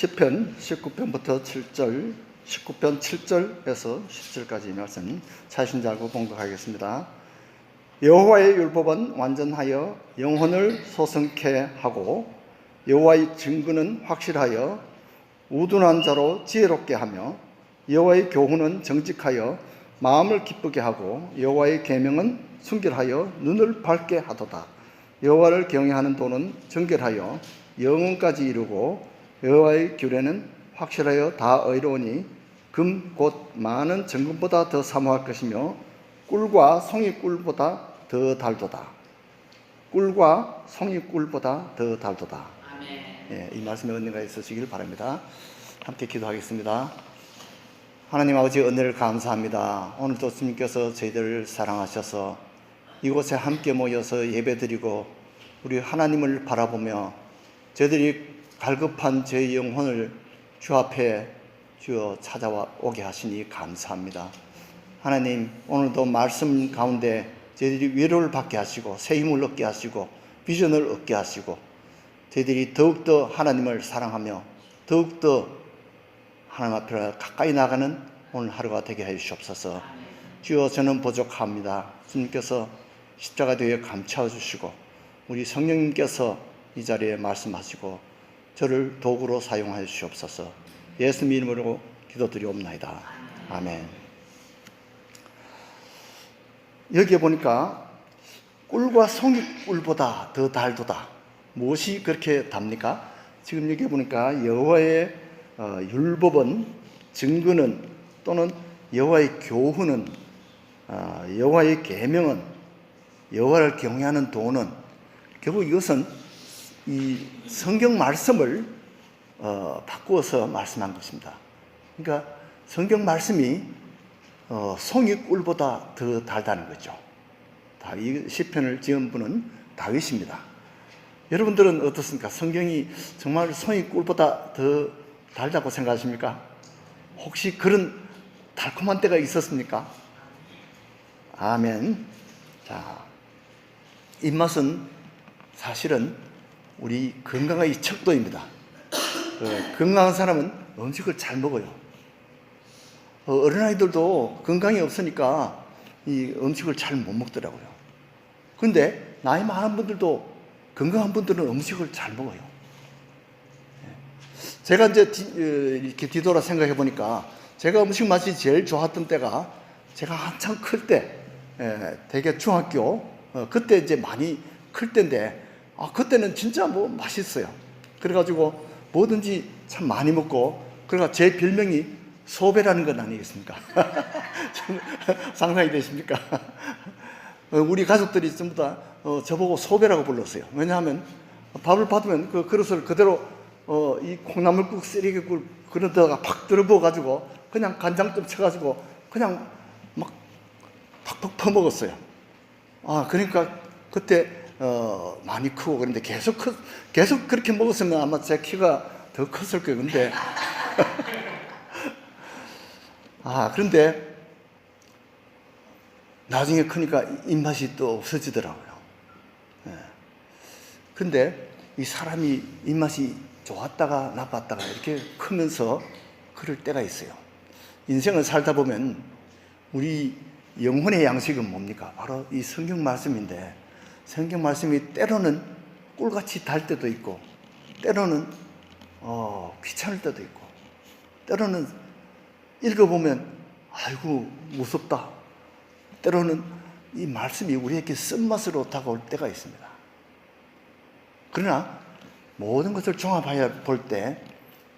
시편 19편부터 7절, 19편 7절에서 10절까지 말씀 찾으신 줄 알고 봉독하겠습니다. 여호와의 율법은 완전하여 영혼을 소성케 하고 여호와의 증거는 확실하여 우둔한 자로 지혜롭게 하며 여호와의 교훈은 정직하여 마음을 기쁘게 하고 여호와의 계명은 순결하여 눈을 밝게 하도다. 여호와를 경외하는 도는 정결하여 영혼까지 이루고 여호와의 규례는 확실하여 다 의로우니 금 곧 많은 정금보다 더 사모할 것이며 꿀과 송이꿀보다 더 달도다. 꿀과 송이꿀보다 더 달도다. 아멘. 예, 이 말씀에 은혜가 있으시길 바랍니다. 함께 기도하겠습니다. 하나님 아버지, 은혜를 감사합니다. 오늘도 주님께서 저희들을 사랑하셔서 이곳에 함께 모여서 예배드리고 우리 하나님을 바라보며 저희들이 갈급한 저희 영혼을 주 앞에 주어 찾아와 오게 하시니 감사합니다. 하나님, 오늘도 말씀 가운데 저희들이 위로를 받게 하시고 새 힘을 얻게 하시고 비전을 얻게 하시고 저희들이 더욱더 하나님을 사랑하며 더욱더 하나님 앞에 가까이 나가는 오늘 하루가 되게 해 주시옵소서. 주여, 저는 부족합니다. 주님께서 십자가 되어 감싸 주시고 우리 성령님께서 이 자리에 말씀하시고 저를 도구로 사용하여 주시옵소서. 예수 이름으로 기도드리옵나이다. 아멘. 여기에 보니까 꿀과 송이꿀보다 더 달도다. 무엇이 그렇게 답니까? 지금 여기 보니까 여호와의 율법은, 증거는, 또는 여호와의 교훈은, 여호와의 계명은, 여호와를 경외하는 도는, 결국 이것은 이 성경 말씀을 바꾸어서 말씀한 것입니다. 그러니까 성경 말씀이 송이꿀보다 더 달다는 거죠. 이 시편을 지은 분은 다윗입니다. 여러분들은 어떻습니까? 성경이 정말 송이꿀보다 더 달다고 생각하십니까? 혹시 그런 달콤한 때가 있었습니까? 아멘. 자, 입맛은 사실은 우리 건강의 척도입니다. 건강한 사람은 음식을 잘 먹어요. 어린아이들도 건강이 없으니까 이 음식을 잘 못 먹더라고요. 그런데 나이 많은 분들도, 건강한 분들은 음식을 잘 먹어요. 제가 이제 이렇게 뒤돌아 생각해 보니까 제가 음식 맛이 제일 좋았던 때가 제가 한창 클 때, 되게 중학교, 그때 이제 많이 클 때인데, 그때는 진짜 뭐 맛있어요. 그래가지고 뭐든지 참 많이 먹고, 그러니까 제 별명이 소배라는 건 아니겠습니까? 상상이 되십니까? 우리 가족들이 전부 다 저보고 소배라고 불렀어요. 왜냐하면 밥을 받으면 그 그릇을 그대로 이 콩나물국, 쓰레기국 그런 데다가 팍 들어부어가지고 그냥 간장 좀 쳐가지고 그냥 막 팍팍 퍼먹었어요. 그러니까 그때 많이 크고, 그런데 계속 그렇게 먹었으면 아마 제 키가 더 컸을 거예요. 근데 그런데 나중에 크니까 입맛이 또 없어지더라고요. 근데 이 사람이 입맛이 좋았다가 나빴다가 이렇게 크면서 그럴 때가 있어요. 인생을 살다 보면 우리 영혼의 양식은 뭡니까? 바로 이 성경 말씀인데, 성경 말씀이 때로는 꿀같이 달 때도 있고, 때로는 귀찮을 때도 있고, 때로는 읽어보면 아이고 무섭다, 때로는 이 말씀이 우리에게 쓴맛으로 다가올 때가 있습니다. 그러나 모든 것을 종합하여 볼 때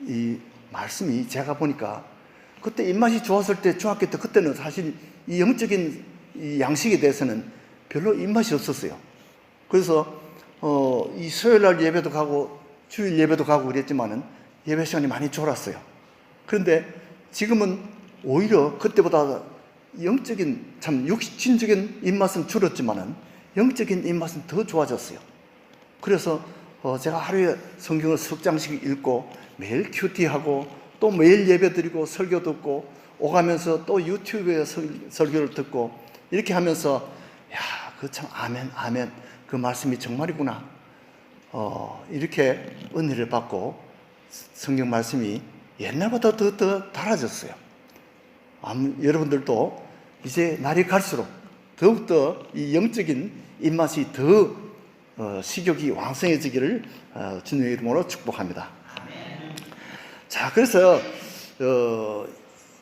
이 말씀이, 제가 보니까 그때 입맛이 좋았을 때, 중학교 때, 그때는 사실 이 영적인 이 양식에 대해서는 별로 입맛이 없었어요. 그래서 이 수요일날 예배도 가고 주일 예배도 가고 그랬지만은 예배 시간이 많이 졸았어요. 그런데 지금은 오히려 그때보다 영적인, 참 육신적인 입맛은 줄었지만은 영적인 입맛은 더 좋아졌어요. 그래서 제가 하루에 성경을 석 장씩 읽고 매일 큐티하고 또 매일 예배 드리고 설교 듣고 오가면서 또 유튜브에 설교를 듣고 이렇게 하면서, 그 참 아멘, 그 말씀이 정말이구나, 이렇게 은혜를 받고 성경 말씀이 옛날보다 더 달라졌어요. 여러분들도 이제 날이 갈수록 더욱더 이 영적인 입맛이 더 식욕이 왕성해지기를 주님의 이름으로 축복합니다. 자, 그래서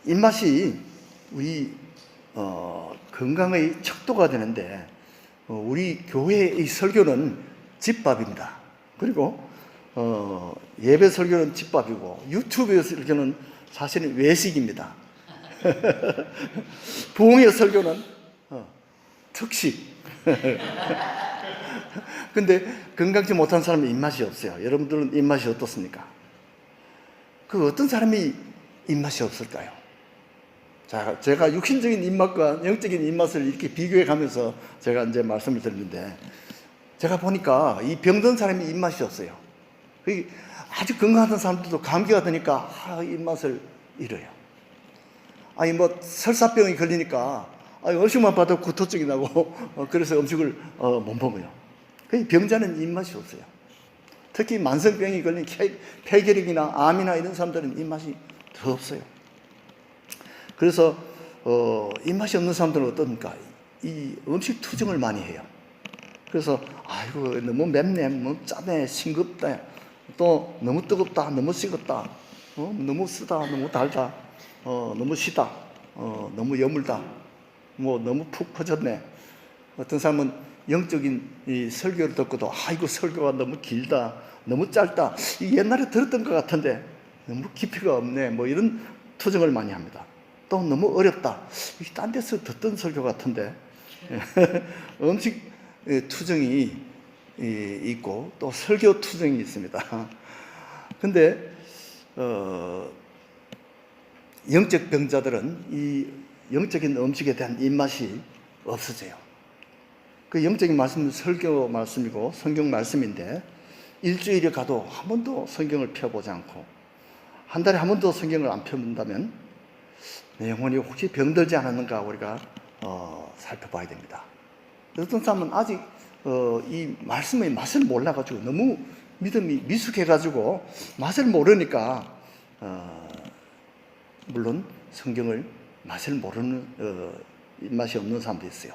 입맛이 우리 건강의 척도가 되는데 우리 교회의 설교는 집밥입니다. 그리고 예배 설교는 집밥이고 유튜브 설교는 사실은 외식입니다. 부흥의 설교는 특식. 근데 건강치 못한 사람은 입맛이 없어요. 여러분들은 입맛이 어떻습니까? 그 어떤 사람이 입맛이 없을까요? 자, 제가 육신적인 입맛과 영적인 입맛을 이렇게 비교해 가면서 제가 이제 말씀을 드렸는데, 제가 보니까 이 병든 사람이 입맛이 없어요. 아주 건강한 사람들도 감기가 드니까 입맛을 잃어요. 아니 뭐 설사병이 걸리니까 음식만 봐도 구토증이 나고 그래서 음식을 못 먹어요. 병자는 입맛이 없어요. 특히 만성병이 걸린 폐결핵이나 암이나 이런 사람들은 입맛이 더 없어요. 그래서 입맛이 없는 사람들은 어떻습니까? 이 음식 투정을 많이 해요. 그래서 아이고 너무 맵네, 너무 짜네, 싱겁다, 또 너무 뜨겁다, 너무 싱겁다, 너무 쓰다, 너무 달다, 너무 시다, 너무 여물다, 뭐 너무 푹 퍼졌네. 어떤 사람은 영적인 이 설교를 듣고도 이거 설교가 너무 길다, 너무 짧다, 이 옛날에 들었던 것 같은데 너무 깊이가 없네, 뭐 이런 투정을 많이 합니다. 또 너무 어렵다, 딴 데서 듣던 설교 같은데 음식 투정이 있고 또 설교 투정이 있습니다. 근데 영적 병자들은 이 영적인 음식에 대한 입맛이 없어져요. 그 영적인 말씀은 설교 말씀이고 성경 말씀인데 일주일에 가도 한 번도 성경을 펴보지 않고 한 달에 한 번도 성경을 안 펴본다면 내 영혼이 혹시 병들지 않았는가 우리가 살펴봐야 됩니다. 어떤 사람은 아직 이 말씀의 맛을 몰라가지고 너무 믿음이 미숙해가지고 맛을 모르니까 물론 성경을 맛을 모르는 입맛이 없는 사람도 있어요.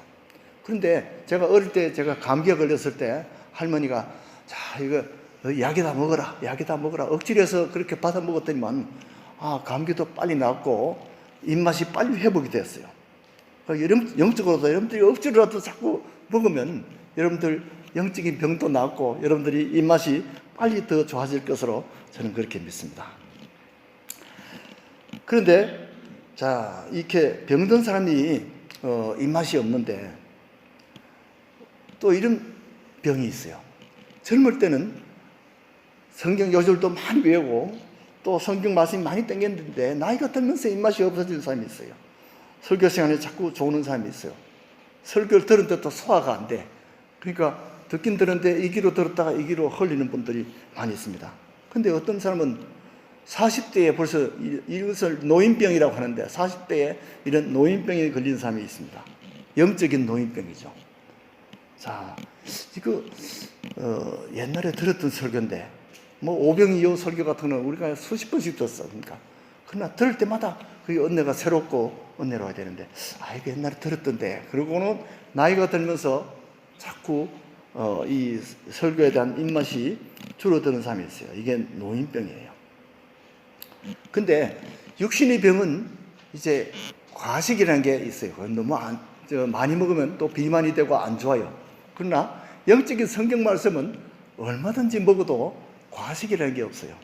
그런데 제가 어릴 때 제가 감기에 걸렸을 때 할머니가 자 이거 약이다 먹어라, 약이다 먹어라 억지로 해서 그렇게 받아 먹었더니만 감기도 빨리 낫고 입맛이 빨리 회복이 됐어요. 영적으로도 여러분들이 억지로라도 자꾸 먹으면 여러분들 영적인 병도 낫고 여러분들이 입맛이 빨리 더 좋아질 것으로 저는 그렇게 믿습니다. 그런데 자 이렇게 병든 사람이 입맛이 없는데 또 이런 병이 있어요. 젊을 때는 성경 요절도 많이 외우고 또 성경 말씀이 많이 땡겼는데 나이가 들면서 입맛이 없어지는 사람이 있어요. 설교 시간에 자꾸 조는 사람이 있어요. 설교를 들었는데 또 소화가 안 돼. 그러니까 듣긴 들었는데 이 귀로 들었다가 이 귀로 흘리는 분들이 많이 있습니다. 근데 어떤 사람은 40대에 벌써 이것을 노인병이라고 하는데 40대에 이런 노인병에 걸린 사람이 있습니다. 영적인 노인병이죠. 자, 이거 옛날에 들었던 설교인데 뭐 오병이어 설교 같은 거는 우리가 수십 번씩 들었으니까 그러나 들을 때마다 그게 은혜가 새롭고 은혜로워야 되는데 이거 옛날에 들었던데 그러고는 나이가 들면서 자꾸 이 설교에 대한 입맛이 줄어드는 사람이 있어요. 이게 노인병이에요. 근데 육신의 병은 이제 과식이라는 게 있어요. 너무 많이 먹으면 또 비만이 되고 안 좋아요. 그러나 영적인 성경 말씀은 얼마든지 먹어도 과식이라는 게 없어요.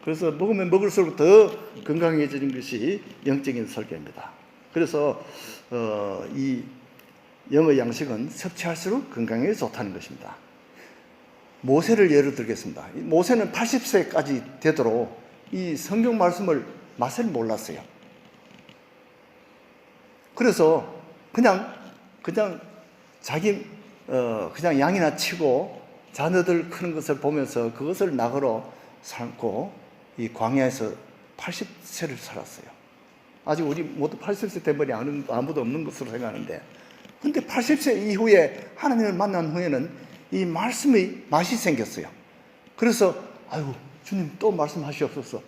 그래서 먹으면 먹을수록 더 건강해지는 것이 영적인 설교입니다. 그래서 이 영의 양식은 섭취할수록 건강에 좋다는 것입니다. 모세를 예로 들겠습니다. 모세는 80세까지 되도록 이 성경 말씀을 맛을 몰랐어요. 그래서 그냥 자기 그냥 양이나 치고 자녀들 크는 것을 보면서 그것을 낙으로 삼고 이 광야에서 80세를 살았어요. 아직 우리 모두 80세 된 분이 아무도 없는 것으로 생각하는데, 근데 80세 이후에 하나님을 만난 후에는 이 말씀의 맛이 생겼어요. 그래서 주님 또 말씀하시옵소서.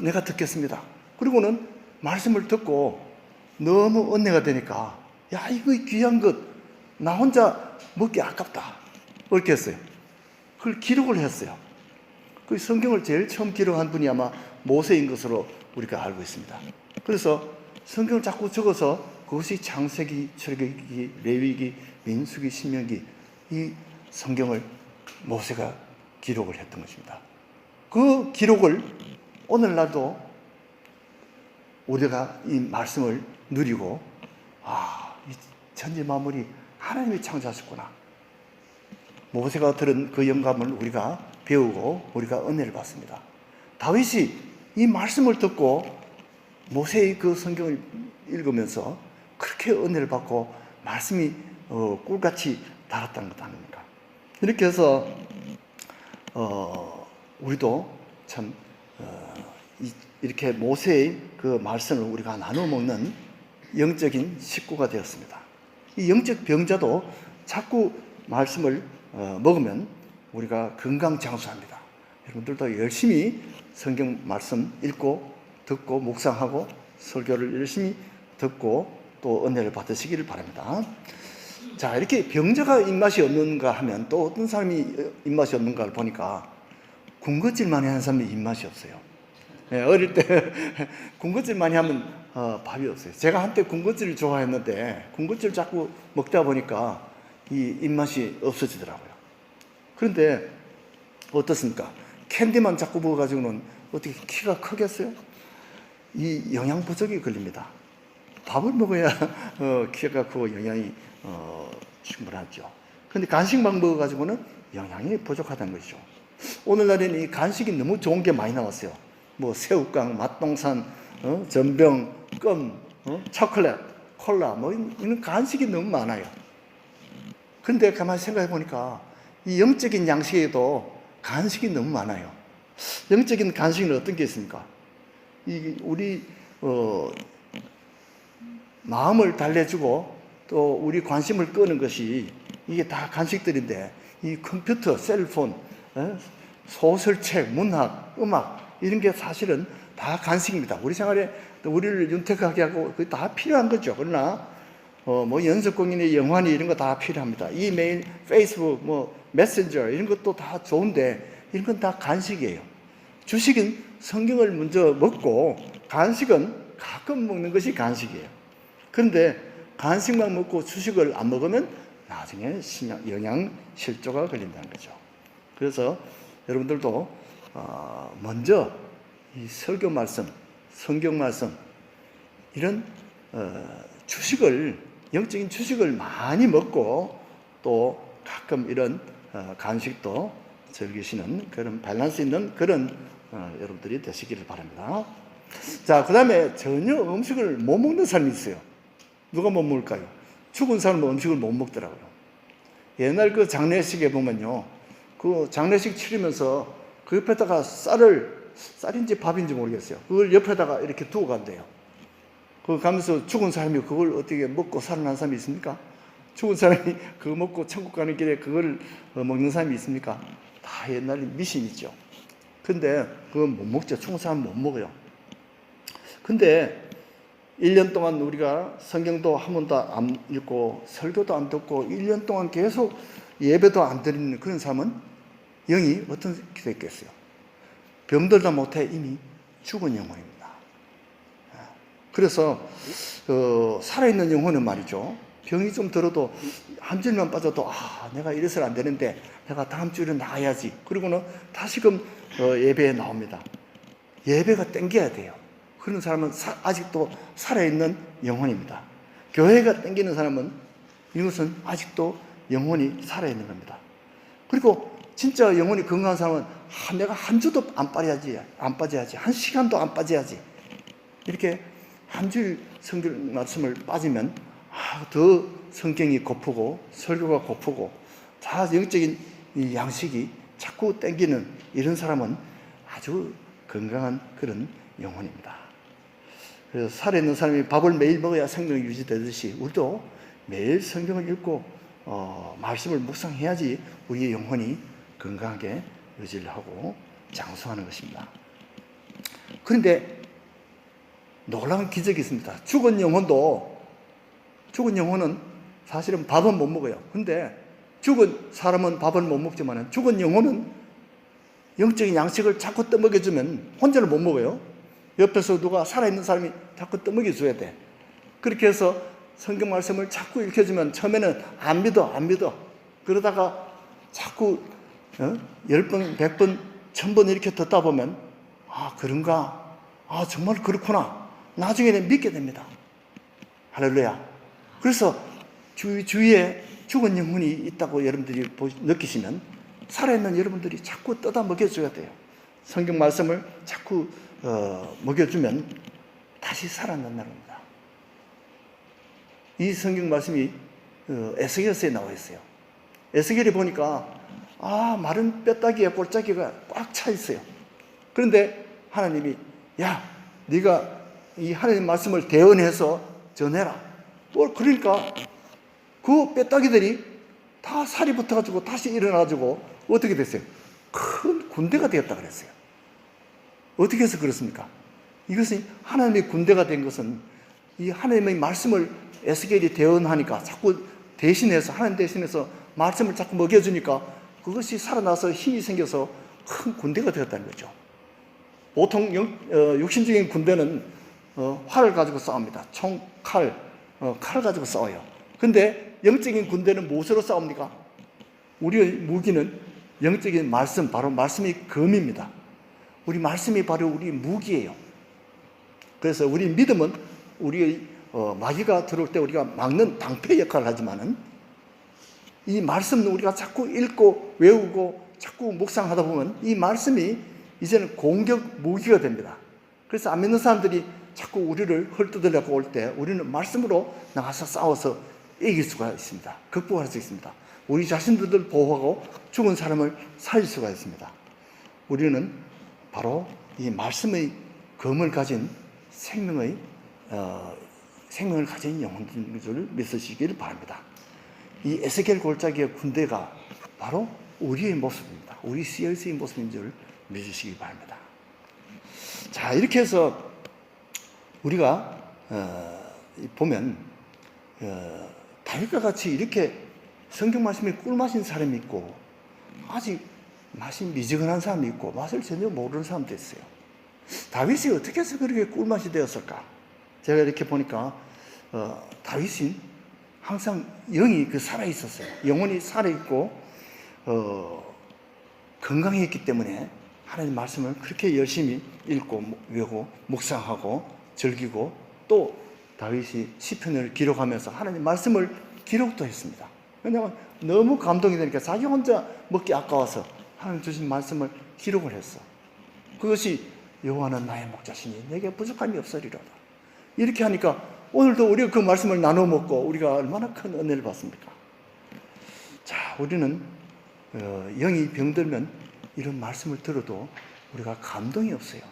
내가 듣겠습니다. 그리고는 말씀을 듣고 너무 은혜가 되니까 야, 이거 귀한 것 나 혼자 먹기 아깝다. 그렇게 했어요. 그걸 기록을 했어요. 그 성경을 제일 처음 기록한 분이 아마 모세인 것으로 우리가 알고 있습니다. 그래서 성경을 자꾸 적어서 그것이 창세기, 출애굽기, 레위기, 민수기, 신명기, 이 성경을 모세가 기록을 했던 것입니다. 그 기록을 오늘날도 우리가 이 말씀을 누리고 이 천지 만물이 하나님이 창조하셨구나. 모세가 들은 그 영감을 우리가 배우고 우리가 은혜를 받습니다. 다윗이 이 말씀을 듣고 모세의 그 성경을 읽으면서 그렇게 은혜를 받고 말씀이 꿀같이 달았다는 것 아닙니까? 이렇게 해서 우리도 참 이렇게 모세의 그 말씀을 우리가 나눠 먹는 영적인 식구가 되었습니다. 이 영적 병자도 자꾸 말씀을 먹으면 우리가 건강장수합니다. 여러분들도 열심히 성경 말씀 읽고 듣고 묵상하고 설교를 열심히 듣고 또 은혜를 받으시기를 바랍니다. 자, 이렇게 병자가 입맛이 없는가 하면 또 어떤 사람이 입맛이 없는가를 보니까 군것질 많이 하는 사람이 입맛이 없어요. 네, 어릴 때 군것질 많이 하면 밥이 없어요. 제가 한때 군것질을 좋아했는데 군것질 자꾸 먹다 보니까 이 입맛이 없어지더라고요. 그런데 어떻습니까? 캔디만 자꾸 먹어가지고는 어떻게 키가 크겠어요? 이 영양 부족이 걸립니다. 밥을 먹어야 키가 크고 영양이 충분하죠. 그런데 간식만 먹어가지고는 영양이 부족하다는 것이죠. 오늘날에는 이 간식이 너무 좋은 게 많이 나왔어요. 뭐 새우깡, 맛동산, 전병, 껌, 초콜릿, 콜라, 뭐 이런 간식이 너무 많아요. 그런데 가만히 생각해 보니까 이 영적인 양식에도 간식이 너무 많아요. 영적인 간식은 어떤 게 있습니까? 우리 마음을 달래주고 또 우리 관심을 끄는 것이 이게 다 간식들인데 이 컴퓨터, 셀폰, 소설책, 문학, 음악 이런 게 사실은 다 간식입니다. 우리 생활에 우리를 윤택하게 하고 그게 다 필요한 거죠. 그러나 뭐 연속공연의 영화니 이런 거 다 필요합니다. 이메일, 페이스북, 뭐 메신저 이런 것도 다 좋은데 이런 건 다 간식이에요. 주식은 성경을 먼저 먹고 간식은 가끔 먹는 것이 간식이에요. 그런데 간식만 먹고 주식을 안 먹으면 나중에 영양 실조가 걸린다는 거죠. 그래서 여러분들도 먼저 이 설교 말씀, 성경 말씀 이런 주식을 영적인 주식을 많이 먹고 또 가끔 이런 간식도 즐기시는 그런 밸런스 있는 그런 여러분들이 되시기를 바랍니다. 자, 그 다음에 전혀 음식을 못 먹는 사람이 있어요. 누가 못 먹을까요? 죽은 사람은 음식을 못 먹더라고요. 옛날 그 장례식에 보면요, 그 장례식 치르면서 그 옆에다가 쌀인지 밥인지 모르겠어요. 그걸 옆에다가 이렇게 두고 간대요. 그 가면서 죽은 사람이 그걸 어떻게 먹고 살아난 사람이 있습니까? 죽은 사람이 그거 먹고 천국 가는 길에 그걸 먹는 사람이 있습니까? 다 옛날에 미신이죠. 근데 그건 못 먹죠. 죽은 사람은 못 먹어요. 근데 1년 동안 우리가 성경도 한 번도 안 읽고 설교도 안 듣고 1년 동안 계속 예배도 안 드리는 그런 사람은 영이 어떻게 됐겠어요? 병들다 못해 이미 죽은 영혼입니다. 그래서 살아있는 영혼은 말이죠. 병이 좀 들어도 한 줄만 빠져도 내가 이래서는 안 되는데 내가 다음 주에 나가야지. 그리고는 다시금 예배에 나옵니다. 예배가 땡겨야 돼요. 그런 사람은 아직도 살아있는 영혼입니다. 교회가 땡기는 사람은 이것은 아직도 영혼이 살아있는 겁니다. 그리고 진짜 영혼이 건강한 사람은 내가 한 주도 안 빠져야지. 한 시간도 안 빠져야지. 이렇게 한 줄 성경 말씀을 빠지면 더 성경이 고프고 설교가 고프고 다 영적인 이 양식이 자꾸 땡기는 이런 사람은 아주 건강한 그런 영혼입니다. 그래서 살아있는 사람이 밥을 매일 먹어야 생명이 유지되듯이 우리도 매일 성경을 읽고 말씀을 묵상해야지 우리의 영혼이 건강하게 유지를 하고 장수하는 것입니다. 그런데 놀라운 기적이 있습니다. 죽은 영혼은 사실은 밥은 못 먹어요. 근데 죽은 사람은 밥을 못 먹지만 죽은 영혼은 영적인 양식을 자꾸 떠먹여주면 혼자는 못 먹어요. 옆에서 누가 살아있는 사람이 자꾸 떠먹여줘야 돼. 그렇게 해서 성경 말씀을 자꾸 읽혀주면 처음에는 안 믿어. 그러다가 자꾸 10번, 100번, 1000번 이렇게 듣다 보면 그런가? 정말 그렇구나. 나중에는 믿게 됩니다. 할렐루야. 그래서 주위에 죽은 영혼이 있다고 여러분들이 느끼시면 살아있는 여러분들이 자꾸 떠다 먹여줘야 돼요. 성경 말씀을 자꾸 먹여주면 다시 살아난다는 겁니다. 이 성경 말씀이 에스겔서에 나와 있어요. 에스겔이 보니까 마른 뼈다귀에 골짜기가 꽉 차 있어요. 그런데 하나님이 네가 이 하나님 말씀을 대언해서 전해라. 그러니까 그 뼈다귀들이 다 살이 붙어가지고 다시 일어나가지고 어떻게 됐어요? 큰 군대가 되었다 그랬어요. 어떻게 해서 그렇습니까? 이것은 하나님의 군대가 된 것은 이 하나님의 말씀을 에스겔이 대언하니까 자꾸 대신해서 하나님 대신해서 말씀을 자꾸 먹여주니까 그것이 살아나서 힘이 생겨서 큰 군대가 되었다는 거죠. 보통 육신적인 군대는 활을 가지고 싸웁니다. 총, 칼을 가지고 싸워요. 근데 영적인 군대는 무엇으로 싸웁니까? 우리의 무기는 영적인 말씀, 바로 말씀이 검입니다. 우리 말씀이 바로 우리 무기예요. 그래서 우리 믿음은 우리의 마귀가 들어올 때 우리가 막는 방패 역할을 하지만은 이 말씀은 우리가 자꾸 읽고 외우고 자꾸 묵상하다 보면 이 말씀이 이제는 공격 무기가 됩니다. 그래서 안 믿는 사람들이 자꾸 우리를 헐뜯으려고 올 때 우리는 말씀으로 나가서 싸워서 이길 수가 있습니다. 극복할 수 있습니다. 우리 자신들을 보호하고 죽은 사람을 살릴 수가 있습니다. 우리는 바로 이 말씀의 검을 가진 생명을 가진 영혼인 줄 믿으시길 바랍니다. 이 에스겔 골짜기의 군대가 바로 우리의 모습입니다. 우리 CLC의 모습인 줄 믿으시기 바랍니다. 자, 이렇게 해서 우리가 보면 다윗과 같이 이렇게 성경 말씀에 꿀맛인 사람이 있고 아직 맛이 미지근한 사람이 있고 맛을 전혀 모르는 사람도 있어요. 다윗이 어떻게 해서 그렇게 꿀맛이 되었을까? 제가 이렇게 보니까 다윗은 항상 영이 살아있었어요. 영혼이 살아있고 건강했기 때문에 하나님 말씀을 그렇게 열심히 읽고 외우고 묵상하고 즐기고 또 다윗이 시편을 기록하면서 하나님 말씀을 기록도 했습니다. 왜냐하면 너무 감동이 되니까 자기 혼자 먹기 아까워서 하나님 주신 말씀을 기록을 했어. 그것이 여호와는 나의 목자시니 내게 부족함이 없으리로다. 이렇게 하니까 오늘도 우리가 그 말씀을 나눠 먹고 우리가 얼마나 큰 은혜를 받습니까? 자, 우리는 영이 병들면 이런 말씀을 들어도 우리가 감동이 없어요.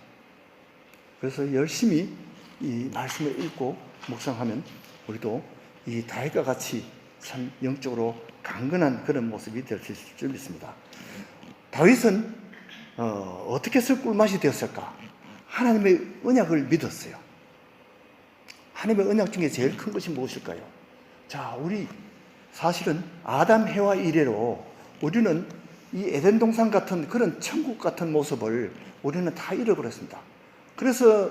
그래서 열심히 이 말씀을 읽고 묵상하면 우리도 이 다윗과 같이 참 영적으로 강건한 그런 모습이 될 수 있을 줄 믿습니다. 다윗은 어떻게 해서 꿀맛이 되었을까? 하나님의 언약을 믿었어요. 하나님의 언약 중에 제일 큰 것이 무엇일까요? 자, 우리 사실은 아담 해와 이래로 우리는 이 에덴 동산 같은 그런 천국 같은 모습을 우리는 다 잃어버렸습니다. 그래서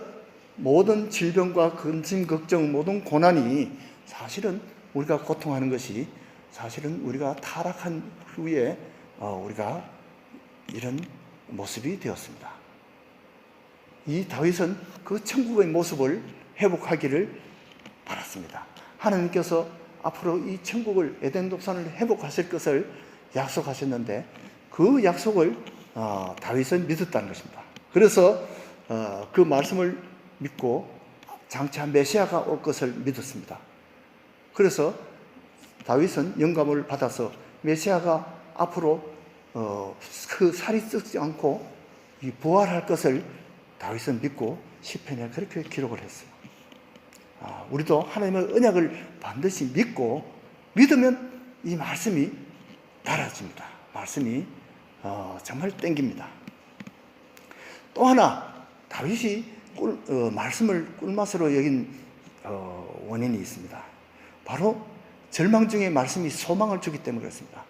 모든 질병과 근심, 걱정, 모든 고난이 사실은 우리가 고통하는 것이 사실은 우리가 타락한 후에 우리가 이런 모습이 되었습니다. 이 다윗은 그 천국의 모습을 회복하기를 바랐습니다. 하나님께서 앞으로 이 천국을 에덴 동산을 회복하실 것을 약속하셨는데 그 약속을 다윗은 믿었다는 것입니다. 그래서 그 말씀을 믿고 장차 메시아가 올 것을 믿었습니다. 그래서 다윗은 영감을 받아서 메시아가 앞으로 그 살이 썩지 않고 부활할 것을 다윗은 믿고 시편에 그렇게 기록을 했어요. 우리도 하나님의 언약을 반드시 믿고 믿으면 이 말씀이 달아집니다. 말씀이 정말 땡깁니다. 또 하나 다윗이 말씀을 꿀맛으로 여긴 원인이 있습니다. 바로 절망 중에 말씀이 소망을 주기 때문에 그렇습니다.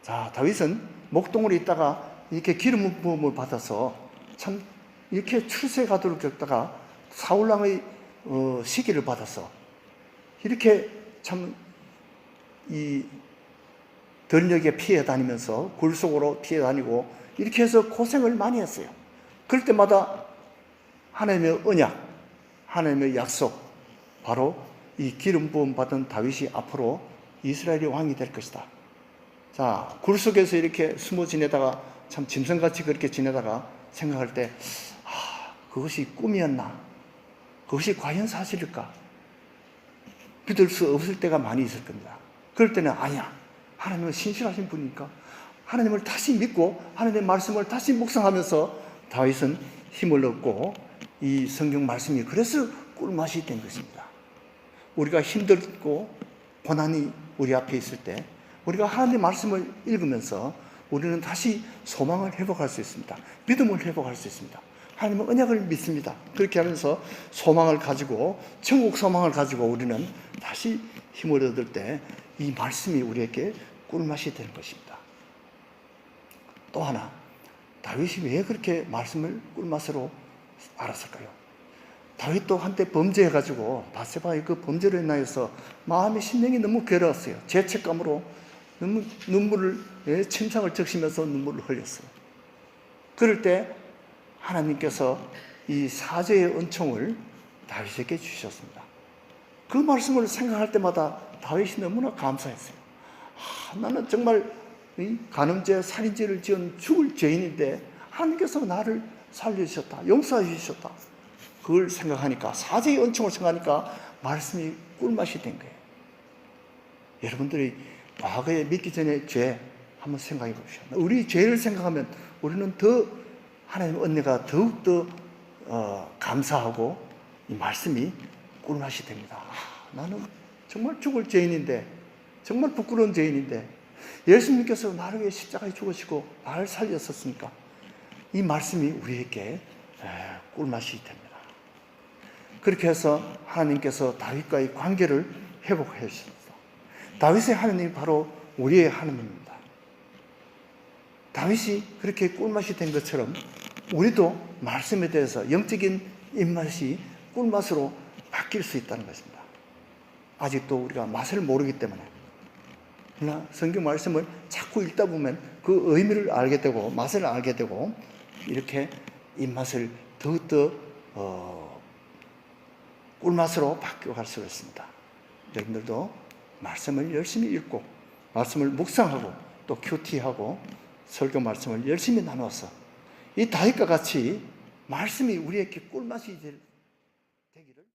자, 다윗은 목동으로 있다가 이렇게 기름 부음을 받아서 참 이렇게 출세 가도를 겪다가 사울왕의 시기를 받아서 이렇게 참 이 덜력에 피해 다니면서 굴 속으로 피해 다니고 이렇게 해서 고생을 많이 했어요. 그럴 때마다 하나님의 언약, 하나님의 약속, 바로 이 기름 부음 받은 다윗이 앞으로 이스라엘의 왕이 될 것이다. 자, 굴 속에서 이렇게 숨어 지내다가 참 짐승같이 그렇게 지내다가 생각할 때 그것이 꿈이었나? 그것이 과연 사실일까? 믿을 수 없을 때가 많이 있을 겁니다. 그럴 때는 아니야. 하나님은 신실하신 분이니까 하나님을 다시 믿고 하나님의 말씀을 다시 묵상하면서 다윗은 힘을 얻고 이 성경 말씀이 그래서 꿀맛이 된 것입니다. 우리가 힘들고 고난이 우리 앞에 있을 때 우리가 하나님의 말씀을 읽으면서 우리는 다시 소망을 회복할 수 있습니다. 믿음을 회복할 수 있습니다. 하나님은 언약을 믿습니다. 그렇게 하면서 소망을 가지고 천국 소망을 가지고 우리는 다시 힘을 얻을 때 이 말씀이 우리에게 꿀맛이 되는 것입니다. 또 하나, 다윗이 왜 그렇게 말씀을 꿀맛으로 알았을까요? 다윗도 한때 범죄해가지고 바세바의 그 범죄로 인하여서 마음의 심령이 너무 괴로웠어요. 죄책감으로 너무 눈물을 침상을 적시면서 눈물을 흘렸어요. 그럴 때 하나님께서 이 사죄의 은총을 다윗에게 주셨습니다. 그 말씀을 생각할 때마다 다윗이 너무나 감사했어요. 나는 정말 간음죄, 살인죄를 지은 죽을 죄인인데 하나님께서 나를 살려주셨다, 용서해 주셨다. 그걸 생각하니까, 사죄의 은총을 생각하니까 말씀이 꿀맛이 된 거예요. 여러분들이 과거에 믿기 전에 죄 한번 생각해 보십시오. 우리 죄를 생각하면 우리는 더 하나님의 은혜가 더욱더 감사하고 이 말씀이 꿀맛이 됩니다. 나는 정말 죽을 죄인인데, 정말 부끄러운 죄인인데 예수님께서 나를 위해 십자가에 죽으시고 나를 살렸었으니까 이 말씀이 우리에게 꿀맛이 됩니다. 그렇게 해서 하나님께서 다윗과의 관계를 회복해 주셨습니다. 다윗의 하나님이 바로 우리의 하나님입니다. 다윗이 그렇게 꿀맛이 된 것처럼 우리도 말씀에 대해서 영적인 입맛이 꿀맛으로 바뀔 수 있다는 것입니다. 아직도 우리가 맛을 모르기 때문에, 그러나 성경 말씀을 자꾸 읽다 보면 그 의미를 알게 되고 맛을 알게 되고 이렇게 입맛을 더욱더 꿀맛으로 바뀌어갈 수가 있습니다. 여러분들도 말씀을 열심히 읽고 말씀을 묵상하고 또 큐티하고 설교 말씀을 열심히 나눠서 이 다윗과 같이 말씀이 우리에게 꿀맛이 될